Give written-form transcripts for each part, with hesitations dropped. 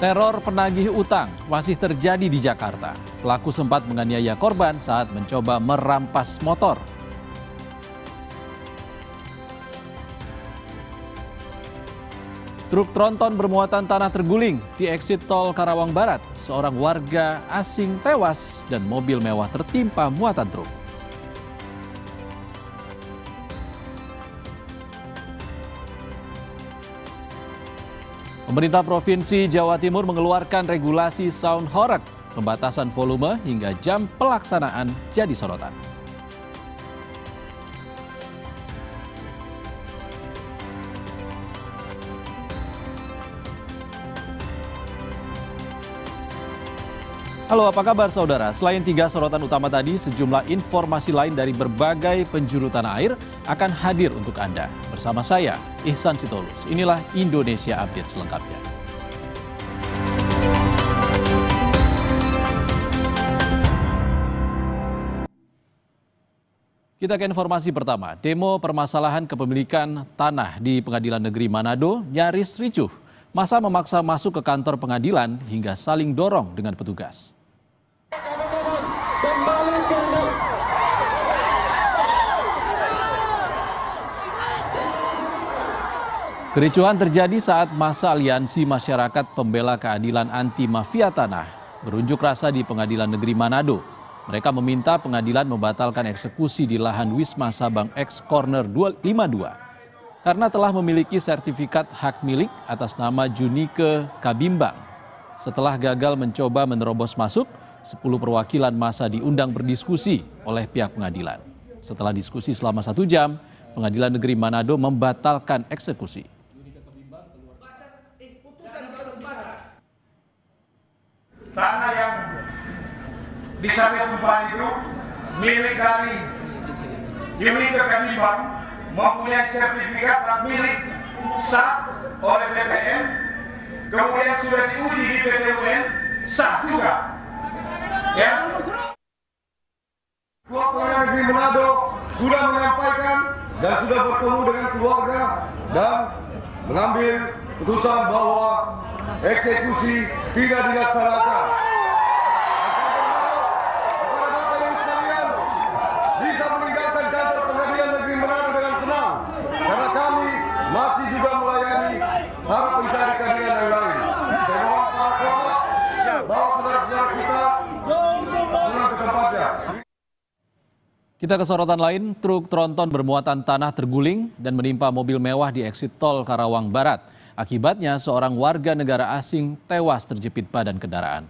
Teror penagih utang masih terjadi di Jakarta. Pelaku sempat menganiaya korban saat mencoba merampas motor. Truk tronton bermuatan tanah terguling di eksit tol Karawang Barat. Seorang warga asing tewas dan mobil mewah tertimpa muatan truk. Pemerintah Provinsi Jawa Timur mengeluarkan regulasi sound horeg. Pembatasan volume hingga jam pelaksanaan jadi sorotan. Halo, apa kabar saudara? Selain 3 sorotan utama tadi, sejumlah informasi lain dari berbagai penjuru tanah air akan hadir untuk Anda. Bersama saya, Ihsan Sitolus. Inilah Indonesia Update selengkapnya. Kita ke informasi pertama. Demo permasalahan kepemilikan tanah di Pengadilan Negeri Manado nyaris ricuh. Massa memaksa masuk ke kantor pengadilan hingga saling dorong dengan petugas. Kericuhan terjadi saat massa Aliansi Masyarakat Pembela Keadilan Anti Mafia Tanah berunjuk rasa di Pengadilan Negeri Manado. Mereka meminta pengadilan membatalkan eksekusi di lahan Wisma Sabang X Corner 252 karena telah memiliki sertifikat hak milik atas nama Junike Kabimbang. Setelah gagal mencoba menerobos masuk, 10 perwakilan massa diundang berdiskusi oleh pihak pengadilan. Setelah diskusi selama 1 jam, Pengadilan Negeri Manado membatalkan eksekusi. Tanah yang di Sate Tumpah itu milik dari Junike Kabimbang, mempunyai sertifikat hak milik sah oleh BPN, kemudian sudah diuji di PT UN, sah juga. Ya. Pengadilan Negeri Manado sudah menyampaikan dan sudah bertemu dengan keluarga dan mengambil putusan bahwa eksekusi tidak dilaksanakan. Kepada Bapak Ibu sekalian, bisa meninggalkan kantor Pengadilan Negeri Manado dengan tenang, karena kami masih juga melayani para pencari keadilan yang lain. Saya mohon para korban, bawa saudara-saudara kita pulang ke tempatnya. Kita ke sorotan lain, truk tronton bermuatan tanah terguling dan menimpa mobil mewah di eksit tol Karawang Barat. Akibatnya seorang warga negara asing tewas terjepit badan kendaraan.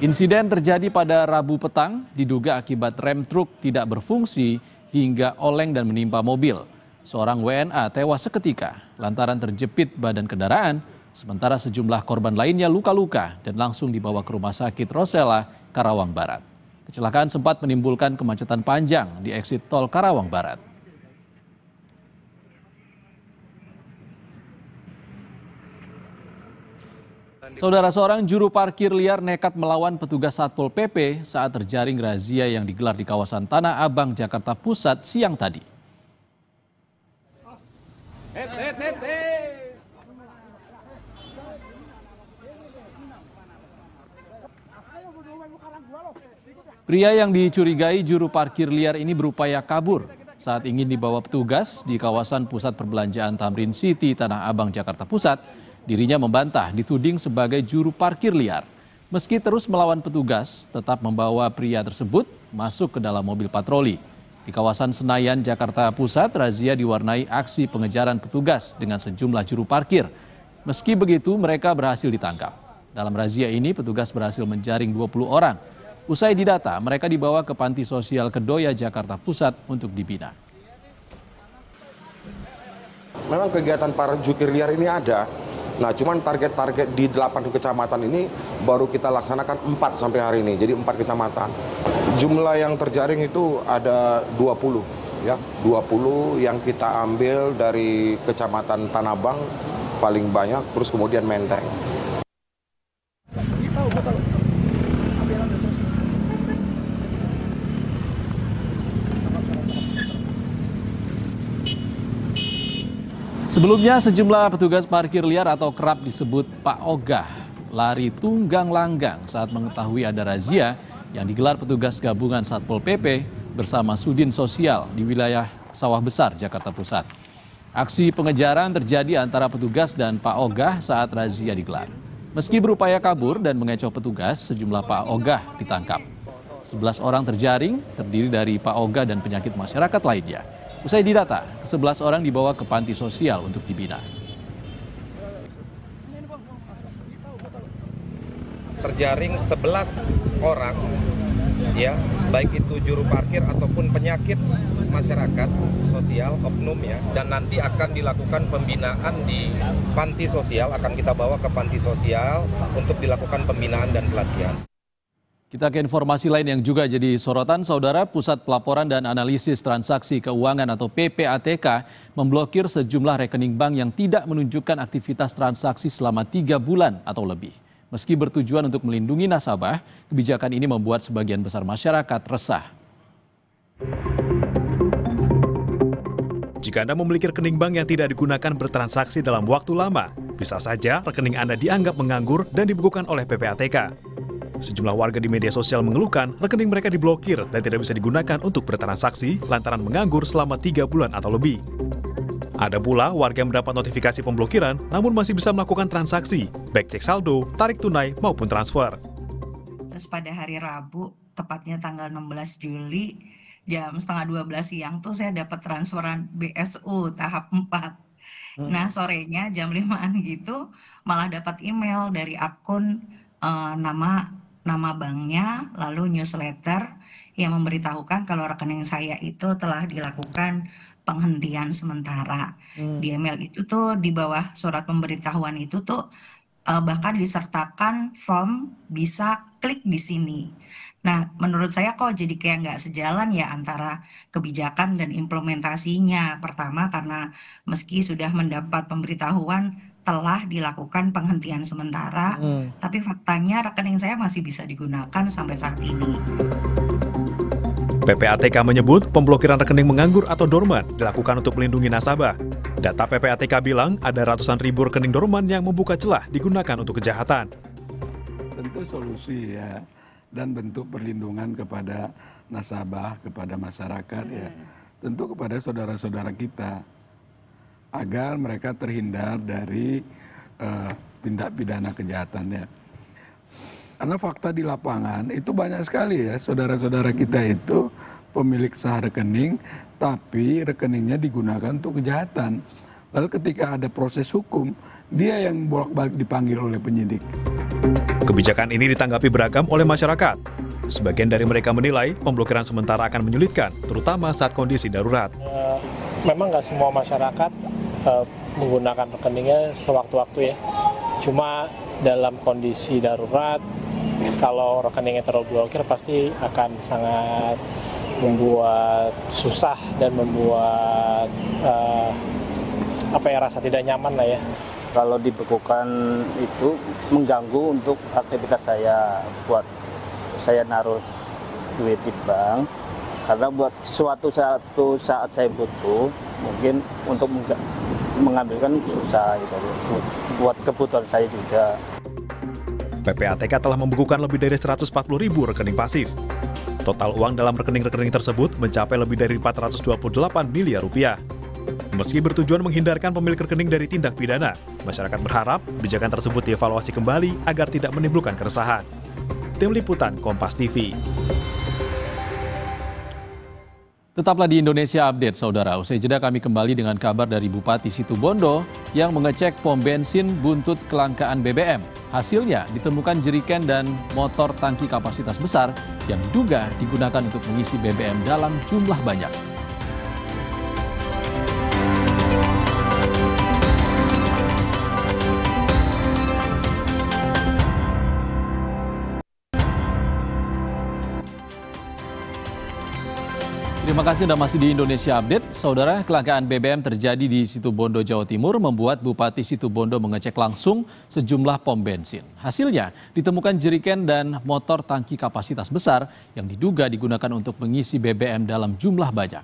Insiden terjadi pada Rabu petang, diduga akibat rem truk tidak berfungsi hingga oleng dan menimpa mobil. Seorang WNA tewas seketika lantaran terjepit badan kendaraan, sementara sejumlah korban lainnya luka-luka dan langsung dibawa ke Rumah Sakit Rosela, Karawang Barat. Kecelakaan sempat menimbulkan kemacetan panjang di eksit tol Karawang Barat. Saudara, seorang juru parkir liar nekat melawan petugas Satpol PP saat terjaring razia yang digelar di kawasan Tanah Abang, Jakarta Pusat siang tadi. Pria yang dicurigai juru parkir liar ini berupaya kabur saat ingin dibawa petugas di kawasan pusat perbelanjaan Tamrin City, Tanah Abang, Jakarta Pusat. Dirinya membantah dituding sebagai juru parkir liar. Meski terus melawan petugas, tetap membawa pria tersebut masuk ke dalam mobil patroli. Di kawasan Senayan, Jakarta Pusat, razia diwarnai aksi pengejaran petugas dengan sejumlah juru parkir. Meski begitu, mereka berhasil ditangkap. Dalam razia ini, petugas berhasil menjaring 20 orang. Usai didata, mereka dibawa ke Panti Sosial Kedoya, Jakarta Pusat untuk dibina. Memang kegiatan para jukir liar ini ada. Nah, cuman target-target di 8 kecamatan ini baru kita laksanakan 4 sampai hari ini. Jadi 4 kecamatan. Jumlah yang terjaring itu ada 20. Ya, 20 yang kita ambil dari Kecamatan Tanah Abang paling banyak, terus kemudian Menteng. Sebelumnya sejumlah petugas parkir liar atau kerap disebut Pak Ogah lari tunggang langgang saat mengetahui ada razia yang digelar petugas gabungan Satpol PP bersama Sudin Sosial di wilayah Sawah Besar, Jakarta Pusat. Aksi pengejaran terjadi antara petugas dan Pak Ogah saat razia digelar. Meski berupaya kabur dan mengecoh petugas, sejumlah Pak Ogah ditangkap. 11 orang terjaring, terdiri dari Pak Ogah dan penyakit masyarakat lainnya. Usai didata, 11 orang dibawa ke panti sosial untuk dibina. Terjaring 11 orang, ya, baik itu juru parkir ataupun penyakit masyarakat sosial oknum ya, dan nanti akan dilakukan pembinaan di panti sosial, akan kita bawa ke panti sosial untuk dilakukan pembinaan dan pelatihan. Kita ke informasi lain yang juga jadi sorotan, Saudara. Pusat Pelaporan dan Analisis Transaksi Keuangan atau PPATK memblokir sejumlah rekening bank yang tidak menunjukkan aktivitas transaksi selama 3 bulan atau lebih. Meski bertujuan untuk melindungi nasabah, kebijakan ini membuat sebagian besar masyarakat resah. Jika Anda memiliki rekening bank yang tidak digunakan bertransaksi dalam waktu lama, bisa saja rekening Anda dianggap menganggur dan dibekukan oleh PPATK. Sejumlah warga di media sosial mengeluhkan rekening mereka diblokir dan tidak bisa digunakan untuk bertransaksi lantaran menganggur selama 3 bulan atau lebih. Ada pula warga yang mendapat notifikasi pemblokiran namun masih bisa melakukan transaksi, baik cek saldo, tarik tunai, maupun transfer. Terus pada hari Rabu, tepatnya tanggal 16 Juli, jam setengah 12 siang tuh saya dapat transferan BSU tahap 4. Nah sorenya jam 5-an gitu malah dapat email dari akun nama banknya, lalu newsletter yang memberitahukan kalau rekening saya itu telah dilakukan penghentian sementara. Di email itu tuh di bawah surat pemberitahuan itu tuh bahkan disertakan form bisa klik di sini. Nah, menurut saya kok jadi kayak nggak sejalan ya antara kebijakan dan implementasinya. Pertama karena meski sudah mendapat pemberitahuan telah dilakukan penghentian sementara, tapi faktanya rekening saya masih bisa digunakan sampai saat ini. PPATK menyebut pemblokiran rekening menganggur atau dorman dilakukan untuk melindungi nasabah. Data PPATK bilang ada ratusan ribu rekening dorman yang membuka celah digunakan untuk kejahatan. Tentu solusi ya, dan bentuk perlindungan kepada nasabah, kepada masyarakat ya, tentu kepada saudara-saudara kita, agar mereka terhindar dari tindak pidana kejahatannya. Karena fakta di lapangan itu banyak sekali ya, saudara-saudara kita itu pemilik sah rekening, tapi rekeningnya digunakan untuk kejahatan. Lalu ketika ada proses hukum, dia yang bolak-balik dipanggil oleh penyidik. Kebijakan ini ditanggapi beragam oleh masyarakat. Sebagian dari mereka menilai pemblokiran sementara akan menyulitkan, terutama saat kondisi darurat. Memang nggak semua masyarakat menggunakan rekeningnya sewaktu-waktu ya. Cuma dalam kondisi darurat, kalau rekeningnya terblokir pasti akan sangat membuat susah dan membuat rasa tidak nyaman lah ya. Kalau dibekukan itu mengganggu untuk aktivitas saya, buat saya naruh duit di bank, karena buat suatu saat saya butuh, mungkin untuk mengambilkan susah gitu, buat kebutuhan saya juga. PPATK telah membekukan lebih dari 140 ribu rekening pasif. Total uang dalam rekening-rekening tersebut mencapai lebih dari 428 miliar rupiah. Meski bertujuan menghindarkan pemilik rekening dari tindak pidana, masyarakat berharap kebijakan tersebut dievaluasi kembali agar tidak menimbulkan keresahan. Tim Liputan Kompas TV. Tetaplah di Indonesia Update, Saudara. Usai jeda kami kembali dengan kabar dari Bupati Situbondo yang mengecek pom bensin buntut kelangkaan BBM. Hasilnya ditemukan jeriken dan motor tangki kapasitas besar yang diduga digunakan untuk mengisi BBM dalam jumlah banyak. Terima kasih Anda masih di Indonesia Update. Saudara, kelangkaan BBM terjadi di Situbondo, Jawa Timur membuat Bupati Situbondo mengecek langsung sejumlah pom bensin. Hasilnya ditemukan jeriken dan motor tangki kapasitas besar yang diduga digunakan untuk mengisi BBM dalam jumlah banyak.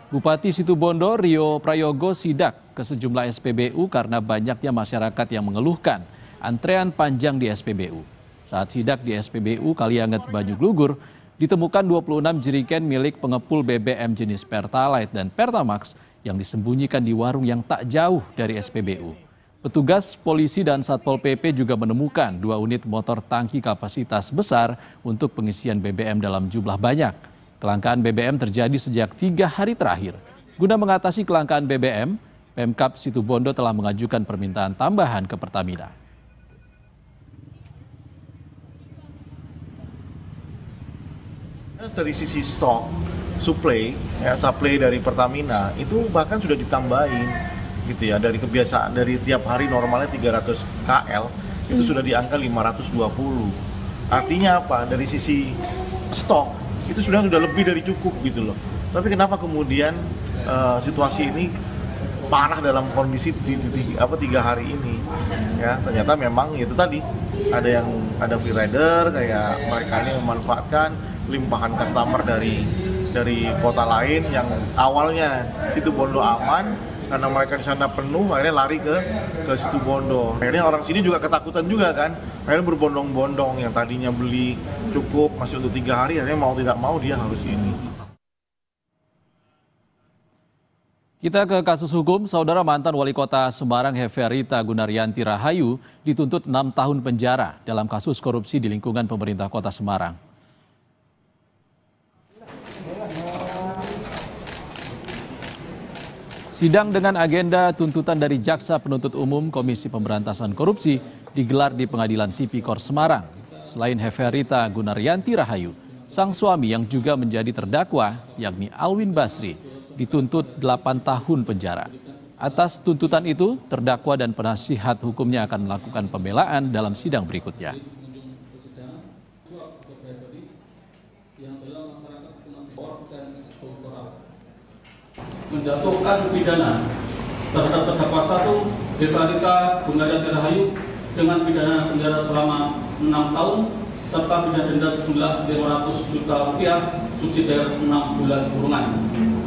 Bupati Situbondo Rio Prayogo sidak ke sejumlah SPBU karena banyaknya masyarakat yang mengeluhkan antrean panjang di SPBU. Saat sidak di SPBU Kalianget Banyuglugur, ditemukan 26 jerigen milik pengepul BBM jenis Pertalite dan Pertamax yang disembunyikan di warung yang tak jauh dari SPBU. Petugas polisi dan Satpol PP juga menemukan 2 unit motor tangki kapasitas besar untuk pengisian BBM dalam jumlah banyak. Kelangkaan BBM terjadi sejak 3 hari terakhir. Guna mengatasi kelangkaan BBM, Pemkab Situbondo telah mengajukan permintaan tambahan ke Pertamina. Dari sisi stok, supply dari Pertamina itu bahkan sudah ditambahin gitu ya, dari kebiasaan dari tiap hari normalnya 300 KL itu sudah di angka 520. Artinya apa? Dari sisi stok itu sudah lebih dari cukup gitu loh. Tapi kenapa kemudian situasi ini parah dalam kondisi 3 hari ini? Ya, ternyata memang itu tadi ada free rider kayak mereka ini memanfaatkan limpahan customer dari kota lain yang awalnya Situbondo aman, karena mereka di sana penuh akhirnya lari ke Situbondo. Akhirnya orang sini juga ketakutan juga kan, akhirnya berbondong-bondong yang tadinya beli cukup masih untuk 3 hari, akhirnya mau tidak mau dia harus ini. Kita ke kasus hukum. Saudara mantan Wali Kota Semarang Heferita Gunaryanti Rahayu dituntut 6 tahun penjara dalam kasus korupsi di lingkungan pemerintah Kota Semarang. Sidang dengan agenda tuntutan dari Jaksa Penuntut Umum Komisi Pemberantasan Korupsi digelar di Pengadilan Tipikor Semarang. Selain Heferita Gunaryanti Rahayu, sang suami yang juga menjadi terdakwa, yakni Alwin Basri, dituntut 8 tahun penjara. Atas tuntutan itu, terdakwa dan penasihat hukumnya akan melakukan pembelaan dalam sidang berikutnya. Menjatuhkan pidana terhadap terdakwa 1 Heferita Gunaryanti Rahayu dengan pidana penjara selama 6 tahun serta pidana denda sejumlah Rp500 juta subsidi 6 bulan kurungan.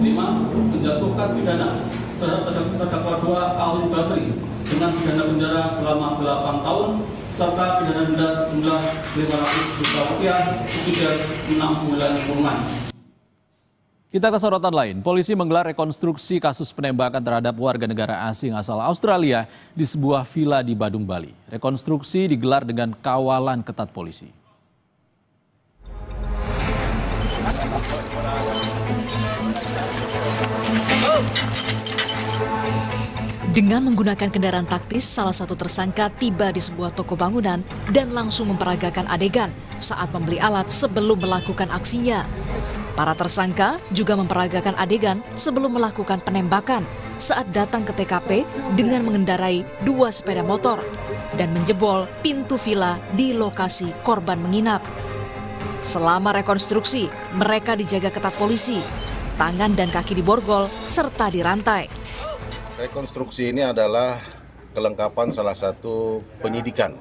5. Menjatuhkan pidana terhadap terdakwa 2 Alwin Basri dengan pidana penjara selama 8 tahun serta pidana denda sejumlah Rp500 juta subsidi 6 bulan kurungan. Kita ke sorotan lain. Polisi menggelar rekonstruksi kasus penembakan terhadap warga negara asing asal Australia di sebuah villa di Badung, Bali. Rekonstruksi digelar dengan kawalan ketat polisi. Dengan menggunakan kendaraan taktis, salah satu tersangka tiba di sebuah toko bangunan dan langsung memperagakan adegan saat membeli alat sebelum melakukan aksinya. Para tersangka juga memperagakan adegan sebelum melakukan penembakan saat datang ke TKP dengan mengendarai 2 sepeda motor dan menjebol pintu villa di lokasi korban menginap. Selama rekonstruksi, mereka dijaga ketat polisi, tangan dan kaki diborgol serta dirantai. Rekonstruksi ini adalah kelengkapan salah satu penyidikan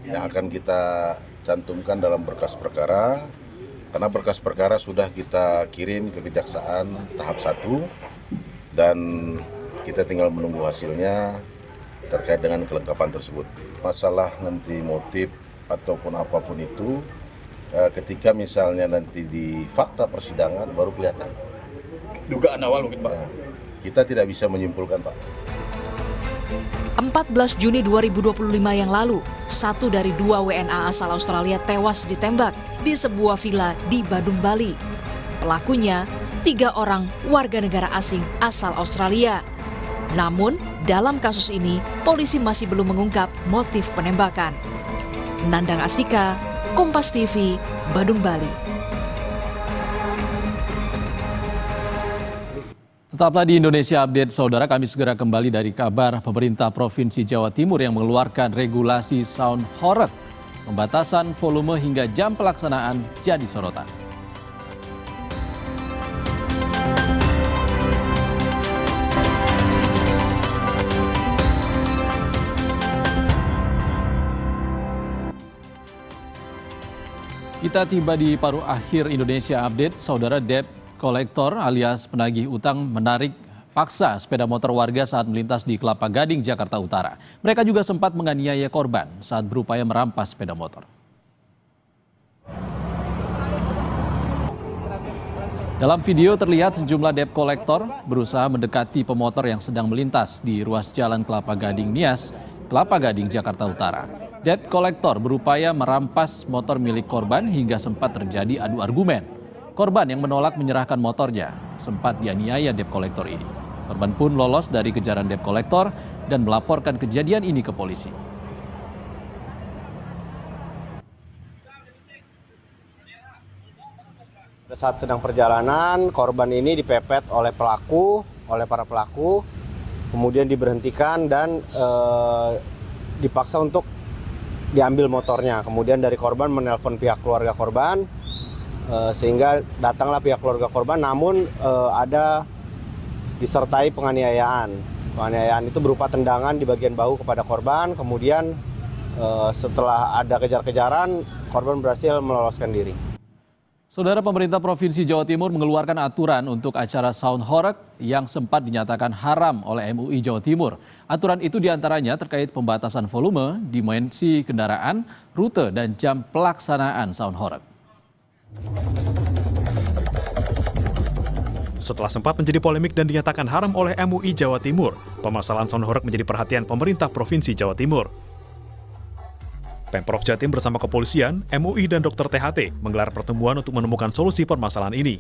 yang akan kita cantumkan dalam berkas perkara, karena berkas perkara sudah kita kirim ke Kejaksaan tahap 1 dan kita tinggal menunggu hasilnya terkait dengan kelengkapan tersebut. Masalah nanti motif ataupun apapun itu, ketika misalnya nanti di fakta persidangan baru kelihatan. Dugaan awal mungkin Pak? Kita tidak bisa menyimpulkan Pak. 14 Juni 2025 yang lalu, 1 dari 2 WNA asal Australia tewas ditembak di sebuah villa di Badung, Bali. Pelakunya 3 orang warga negara asing asal Australia. Namun, dalam kasus ini, polisi masih belum mengungkap motif penembakan. Nandang Astika, Kompas TV, Badung, Bali. Tetaplah di Indonesia Update, saudara. Kami segera kembali dari kabar pemerintah Provinsi Jawa Timur yang mengeluarkan regulasi sound horeg. Pembatasan volume hingga jam pelaksanaan jadi sorotan. Kita tiba di paruh akhir Indonesia Update, saudara. Debt kolektor alias penagih utang menarik paksa sepeda motor warga saat melintas di Kelapa Gading, Jakarta Utara. Mereka juga sempat menganiaya korban saat berupaya merampas sepeda motor. Dalam video terlihat sejumlah debt kolektor berusaha mendekati pemotor yang sedang melintas di ruas jalan Kelapa Gading Nias, Kelapa Gading, Jakarta Utara. Debt kolektor berupaya merampas motor milik korban hingga sempat terjadi adu argumen. Korban yang menolak menyerahkan motornya sempat dianiaya debt kolektor ini. Korban pun lolos dari kejaran debt kolektor dan melaporkan kejadian ini ke polisi. Saat sedang perjalanan, korban ini dipepet oleh para pelaku, kemudian diberhentikan dan dipaksa untuk diambil motornya. Kemudian dari korban menelpon pihak keluarga korban, sehingga datanglah pihak keluarga korban, namun ada disertai penganiayaan. Penganiayaan itu berupa tendangan di bagian bahu kepada korban, kemudian setelah ada kejar-kejaran, korban berhasil meloloskan diri. Saudara, pemerintah Provinsi Jawa Timur mengeluarkan aturan untuk acara sound horeg yang sempat dinyatakan haram oleh MUI Jawa Timur. Aturan itu diantaranya terkait pembatasan volume, dimensi kendaraan, rute, dan jam pelaksanaan sound horeg. Setelah sempat menjadi polemik dan dinyatakan haram oleh MUI Jawa Timur, permasalahan sound horeg menjadi perhatian pemerintah Provinsi Jawa Timur. Pemprov Jatim bersama kepolisian, MUI, dan dokter THT menggelar pertemuan untuk menemukan solusi permasalahan ini.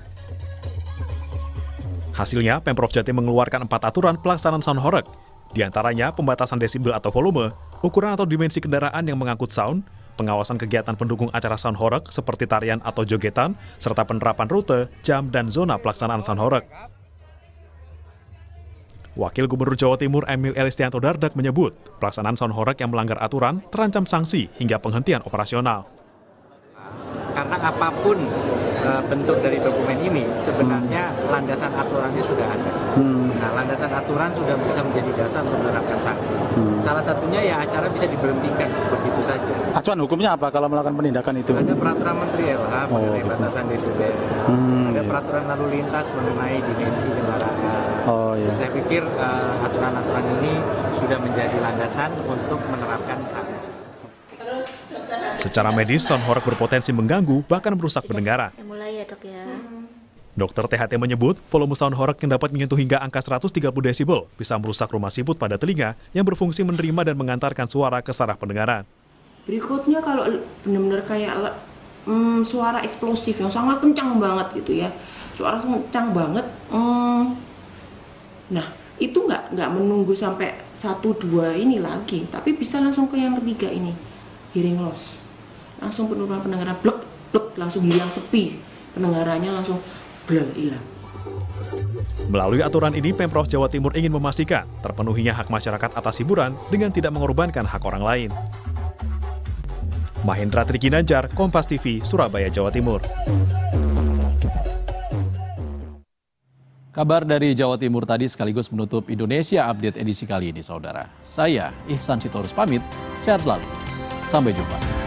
Hasilnya, Pemprov Jatim mengeluarkan 4 aturan pelaksanaan sound horeg, di antaranya pembatasan desibel atau volume, ukuran atau dimensi kendaraan yang mengangkut sound, pengawasan kegiatan pendukung acara sound horeg seperti tarian atau jogetan, serta penerapan rute, jam, dan zona pelaksanaan sound horeg. Wakil Gubernur Jawa Timur Emil Elistianto Dardak menyebut, pelaksanaan sound horeg yang melanggar aturan terancam sanksi hingga penghentian operasional. Karena apapun bentuk dari dokumen ini, sebenarnya landasan aturannya sudah ada. Nah, landasan aturan sudah bisa menjadi dasar untuk menerapkan sanksi. Salah satunya ya acara bisa diberhentikan begitu saja. Acuan hukumnya apa kalau melakukan penindakan itu? Ada peraturan Menteri LH mengenai batasan desibel. Ada peraturan lalu lintas mengenai dimensi kendaraan. Saya pikir aturan-aturan ini sudah menjadi landasan untuk menerapkan sanksi. Secara medis, sound horeg berpotensi mengganggu bahkan merusak pendengaran. Mulai ya dok ya. Dokter THT menyebut, volume sound horeg yang dapat menyentuh hingga angka 130 desibel bisa merusak rumah siput pada telinga yang berfungsi menerima dan mengantarkan suara ke saraf pendengaran. Berikutnya kalau benar-benar kayak suara eksplosif yang sangat kencang banget gitu ya, suara kencang banget. Nah itu nggak menunggu sampai 1-2 ini lagi, tapi bisa langsung ke yang ketiga ini, hearing loss. Langsung penurunan pendengaran, blek, langsung hilang sepi, pendengarannya langsung hilang. Melalui aturan ini, Pemprov Jawa Timur ingin memastikan terpenuhinya hak masyarakat atas hiburan dengan tidak mengorbankan hak orang lain. Mahendra Triginanjar, Kompas TV, Surabaya, Jawa Timur. Kabar dari Jawa Timur tadi sekaligus menutup Indonesia Update edisi kali ini, saudara. Saya Ihsan Sitorus pamit, sehat selalu. Sampai jumpa.